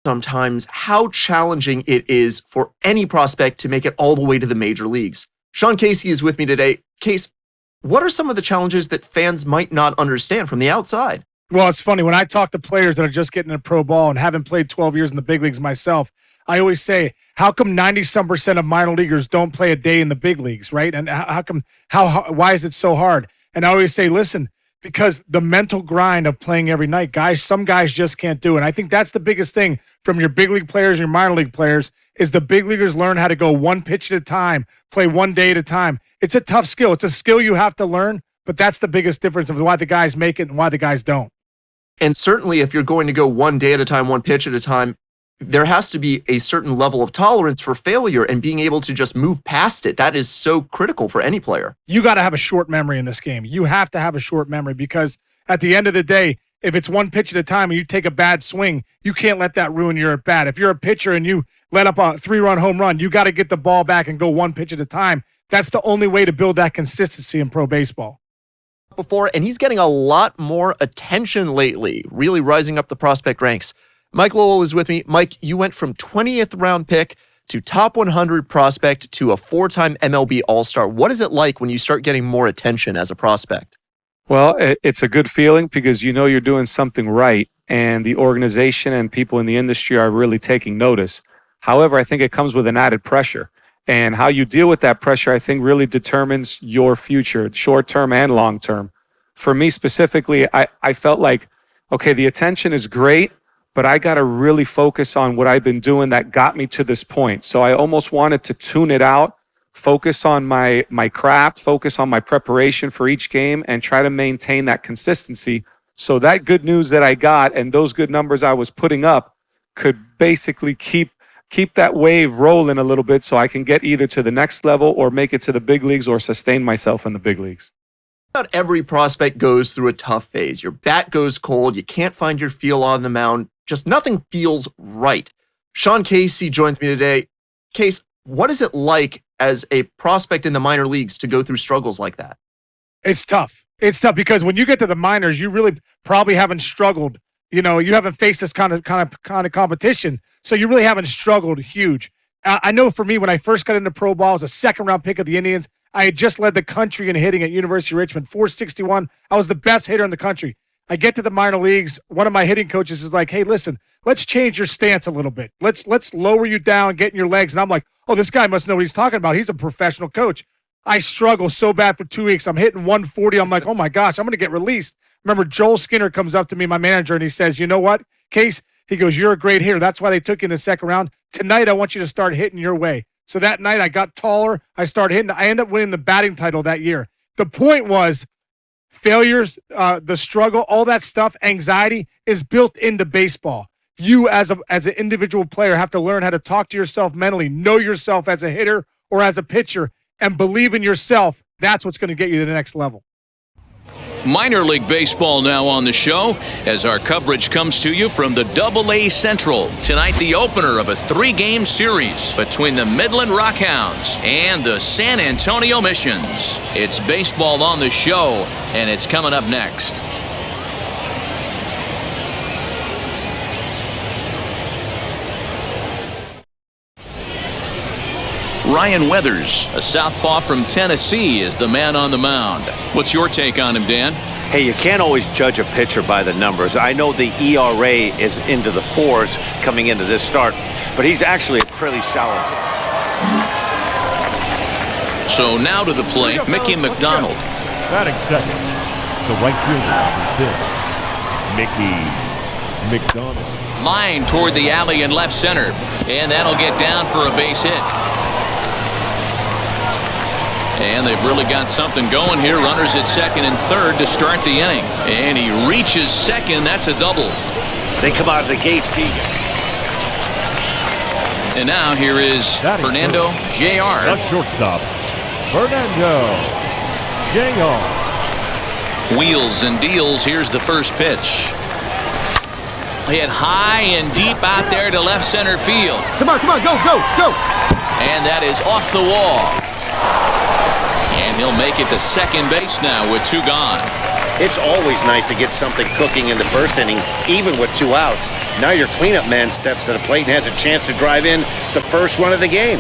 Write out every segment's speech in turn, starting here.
sometimes how challenging it is for any prospect to make it all the way to the major leagues. Sean Casey is with me today. Case, what are some of the challenges that fans might not understand from the outside? Well, it's funny. When I talk to players that are just getting into pro ball and haven't played 12 years in the big leagues myself, I always say, how come 90-some% of minor leaguers don't play a day in the big leagues, right? And why is it so hard? And I always say, listen, because the mental grind of playing every night, some guys just can't do it. And I think that's the biggest thing from your big league players and your minor league players is the big leaguers learn how to go one pitch at a time, play one day at a time. It's a tough skill. It's a skill you have to learn, but that's the biggest difference of why the guys make it and why the guys don't. And certainly if you're going to go one day at a time, one pitch at a time, there has to be a certain level of tolerance for failure and being able to just move past it. That is so critical for any player. You got to have a short memory in this game. You have to have a short memory because at the end of the day, if it's one pitch at a time and you take a bad swing, you can't let that ruin your at-bat. If you're a pitcher and you let up a 3-run home run, you got to get the ball back and go one pitch at a time. That's the only way to build that consistency in pro baseball. Before, and he's getting a lot more attention lately, really rising up the prospect ranks. Mike Lowell is with me. Mike, you went from 20th round pick to top 100 prospect to a 4-time MLB All-Star. What is it like when you start getting more attention as a prospect? Well, it's a good feeling because you know you're doing something right and the organization and people in the industry are really taking notice. However, I think it comes with an added pressure. And how you deal with that pressure, I think, really determines your future, short-term and long-term. For me specifically, I felt like, okay, the attention is great, but I got to really focus on what I've been doing that got me to this point. So I almost wanted to tune it out, focus on my craft, focus on my preparation for each game, and try to maintain that consistency. So that good news that I got and those good numbers I was putting up could basically keep that wave rolling a little bit so I can get either to the next level or make it to the big leagues or sustain myself in the big leagues. About every prospect goes through a tough phase. Your bat goes cold. You can't find your feel on the mound. Just nothing feels right. Sean Casey joins me today. Case, what is it like as a prospect in the minor leagues to go through struggles like that? It's tough. It's tough because when you get to the minors, you really probably haven't struggled. You know, you haven't faced this kind of competition, so you really haven't struggled huge. I know for me, when I first got into pro ball, I was a second-round pick of the Indians. I had just led the country in hitting at University of Richmond, 461. I was the best hitter in the country. I get to the minor leagues. One of my hitting coaches is like, hey, listen, let's change your stance a little bit. Let's lower you down, get in your legs. And I'm like, oh, this guy must know what he's talking about. He's a professional coach. I struggle so bad for 2 weeks. I'm hitting 140. I'm like, oh, my gosh, I'm going to get released. Remember, Joel Skinner comes up to me, my manager, and he says, you know what, Case? He goes, you're a great hitter. That's why they took you in the second round. Tonight, I want you to start hitting your way. So that night, I got taller. I started hitting. I ended up winning the batting title that year. The point was failures, the struggle, all that stuff, anxiety is built into baseball. You as an individual player have to learn how to talk to yourself mentally, know yourself as a hitter or as a pitcher, and believe in yourself. That's what's going to get you to the next level. Minor League Baseball now on the show as our coverage comes to you from the AA Central. Tonight, the opener of a 3-game series between the Midland Rockhounds and the San Antonio Missions. It's baseball on the show, and it's coming up next. Ryan Weathers, a southpaw from Tennessee, is the man on the mound. What's your take on him, Dan? Hey, you can't always judge a pitcher by the numbers. I know the ERA is into the 4s coming into this start, but he's actually a pretty solid. So now to the plate, Mickey McDonald. Batting second, the right fielder, number 6, Mickey McDonald. Line toward the alley in left center, and that'll get down for a base hit. And they've really got something going here. Runners at second and third to start the inning. And he reaches second. That's a double. They come out of the gates beat. And now here is Fernando Jr. The shortstop, Fernando Jr. Wheels and deals. Here's the first pitch. Hit high and deep out there to left center field. Come on, go! And that is off the wall. And he'll make it to second base now with 2 gone. It's always nice to get something cooking in the first inning, even with 2 outs. Now your cleanup man steps to the plate and has a chance to drive in the first run of the game.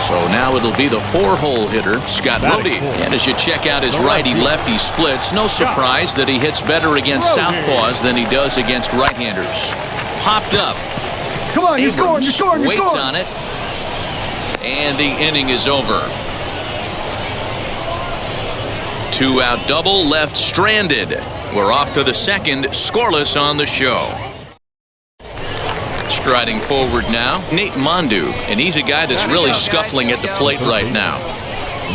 So now it'll be the 4-hole hitter, Scott Rody. And as you check out his righty-lefty splits, no surprise that he hits better against southpaws than he does against right-handers. Popped up. Come on, you're scoring, Waits on it. And the inning is over. 2-out double left stranded. We're off to the second, scoreless on the show. Striding forward now, Nate Mondu, and he's a guy that's really scuffling at the plate right now.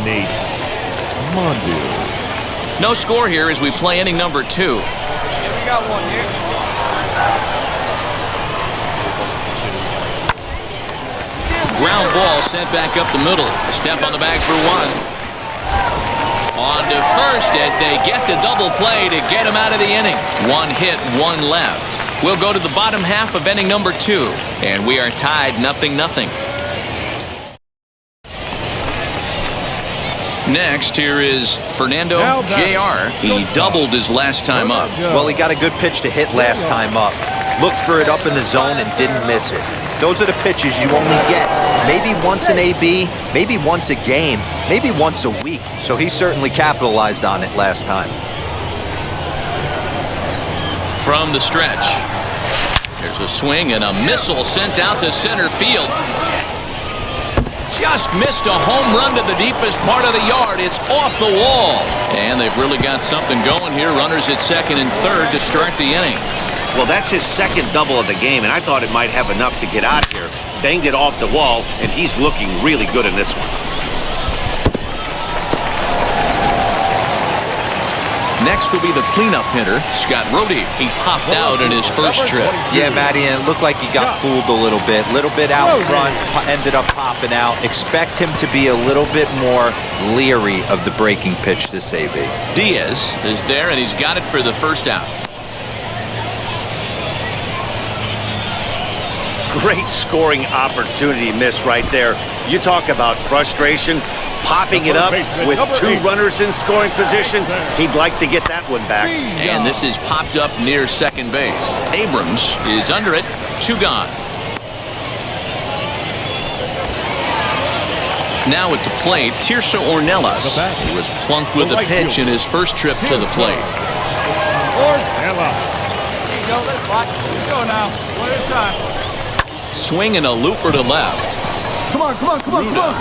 Nate Mondu. No score here as we play inning number 2. We got one here. Ground ball sent back up the middle. A step on the bag for 1. On to first as they get the double play to get him out of the inning. 1 hit, 1 left. We'll go to the bottom half of inning number 2, and we are tied 0-0. Next, here is Fernando Jr. He doubled his last time up. Well, he got a good pitch to hit last time up. Looked for it up in the zone and didn't miss it. Those are the pitches you only get maybe once an AB, maybe once a game, maybe once a week. So he certainly capitalized on it last time. From the stretch, there's a swing and a missile sent out to center field. Just missed a home run to the deepest part of the yard. It's off the wall. And they've really got something going here. Runners at second and third to start the inning. Well, that's his second double of the game, and I thought it might have enough to get out of here. Banged it off the wall, and he's looking really good in this one. Next will be the cleanup hitter, Scott Rody. He popped out in his first trip. Yeah, Matty, and it looked like he got fooled a little bit. Little bit out front, ended up popping out. Expect him to be a little bit more leery of the breaking pitch this AB. Diaz is there, and he's got it for the first out. Great scoring opportunity miss right there. You talk about frustration, popping it up with 2 runners in scoring position. He'd like to get that one back. And this is popped up near second base. Abrams is under it. 2 gone. Now at the plate, Tirso Ornelas. He was plunked with a pitch in his first trip to the plate. Ornelas. Here you go, let's watch. Here we go now. One at a time. Swing and a looper to left. Come on.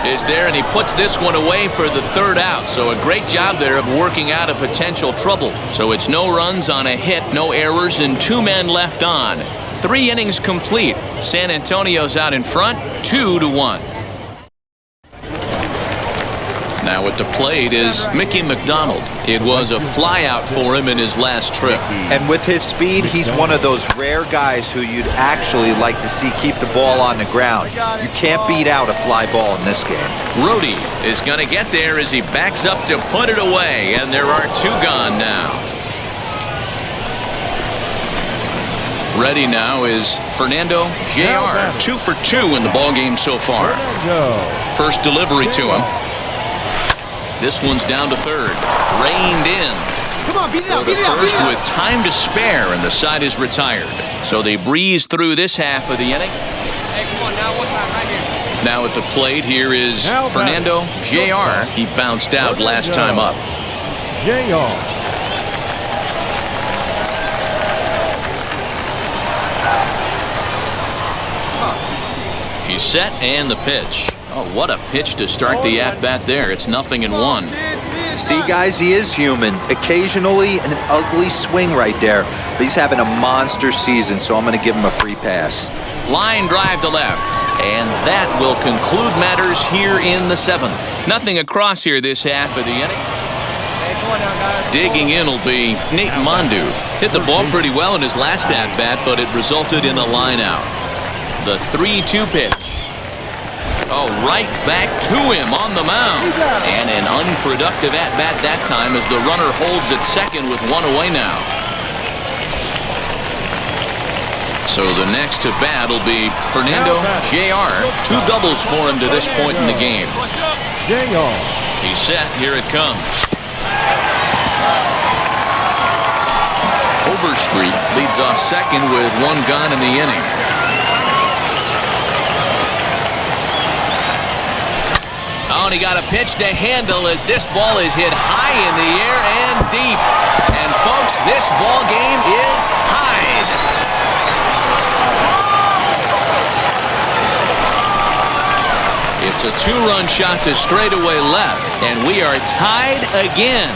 Is there, and he puts this one away for the 3rd out. So a great job there of working out a potential trouble. So it's no runs on a hit, no errors, and 2 men left on. 3 innings complete. San Antonio's out in front, 2-1. Now at the plate is Mickey McDonald. It was a flyout for him in his last trip. And with his speed, he's one of those rare guys who you'd actually like to see keep the ball on the ground. You can't beat out a fly ball in this game. Rody is going to get there as he backs up to put it away, and there are 2 gone now. Ready now is Fernando Jr. 2 for 2 in the ballgame so far. First delivery to him. This one's down to third. Reined in. Come on, beat it out, Go to first with time to spare, and the side is retired. So they breeze through this half of the inning. Hey, come on now, one time right here. Now at the plate, here is Fernando Jr. He bounced out last time up. Jr. He's set and the pitch. Oh, what a pitch to start the at-bat there. It's 0-1. See, guys, he is human. Occasionally an ugly swing right there, but he's having a monster season, so I'm going to give him a free pass. Line drive to left. And that will conclude matters here in the 7th. Nothing across here this half of the inning. Digging in will be Nate Mondu. Hit the ball pretty well in his last at-bat, but it resulted in a line out. The 3-2 pitch. Oh, right back to him on the mound. And an unproductive at-bat that time as the runner holds at second with 1 away now. So the next to bat will be Fernando Jr. 2 doubles for him to this point in the game. Jr. He's set. Here it comes. Overstreet leads off second with 1 gone in the inning. Oh, and he got a pitch to handle as this ball is hit high in the air and deep. And folks, this ball game is tied. It's a 2-run shot to straightaway left, and we are tied again.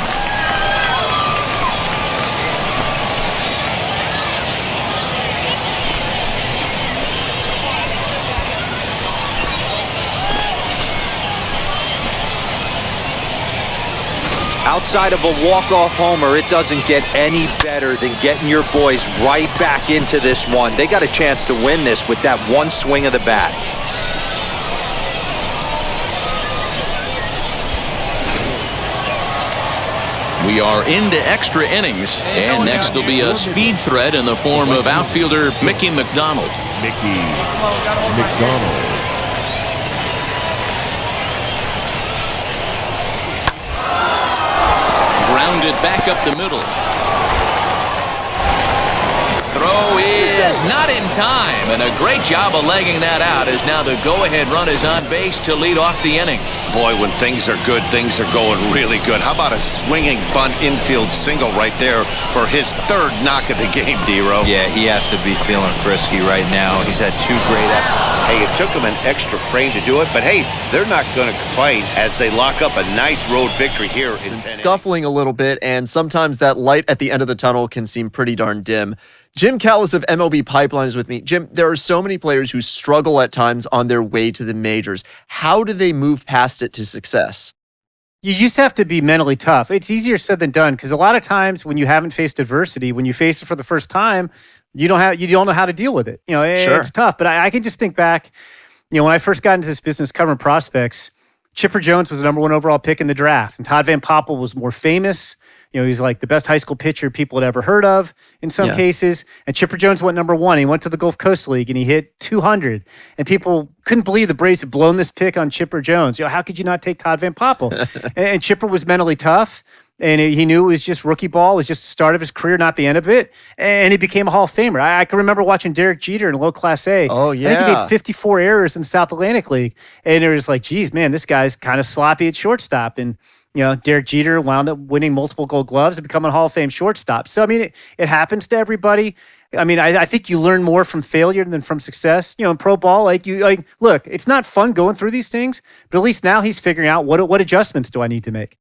Outside of a walk-off homer, it doesn't get any better than getting your boys right back into this one. They got a chance to win this with that one swing of the bat. We are into extra innings, and next will be a speed threat in the form of outfielder Mickey McDonald. Mickey McDonald. Grounded back up the middle. Throw is not in time, and a great job of legging that out as now the go-ahead run is on base to lead off the inning. Boy, when things are good, things are going really good. How about a swinging bunt infield single right there for his 3rd knock of the game, D-Ro? Yeah, he has to be feeling frisky right now. He's had 2 great Hey, it took him an extra frame to do it, but hey, they're not going to complain as they lock up a nice road victory here in 10 Scuffling a little bit, and sometimes that light at the end of the tunnel can seem pretty darn dim. Jim Callis of MLB Pipeline is with me. Jim, there are so many players who struggle at times on their way to the majors. How do they move past it to success? You just have to be mentally tough. It's easier said than done because a lot of times when you haven't faced adversity, when you face it for the first time, you don't know how to deal with it. You know, it's tough. But I can just think back, you know, when I first got into this business covering prospects, Chipper Jones was the #1 overall pick in the draft, and Todd Van Poppel was more famous. You know, he's like the best high school pitcher people had ever heard of in some cases. And Chipper Jones went #1. He went to the Gulf Coast League and he hit 200. And people couldn't believe the Braves had blown this pick on Chipper Jones. You know, how could you not take Todd Van Poppel? and Chipper was mentally tough. And he knew it was just rookie ball. It was just the start of his career, not the end of it. And he became a Hall of Famer. I can remember watching Derek Jeter in low Class A. Oh, yeah. I think he made 54 errors in the South Atlantic League. And it was like, geez, man, this guy's kind of sloppy at shortstop. And, you know, Derek Jeter wound up winning multiple Gold Gloves and becoming a Hall of Fame shortstop. So, I mean, it happens to everybody. I mean, I think you learn more from failure than from success. You know, in pro ball, look, it's not fun going through these things, but at least now he's figuring out what adjustments do I need to make.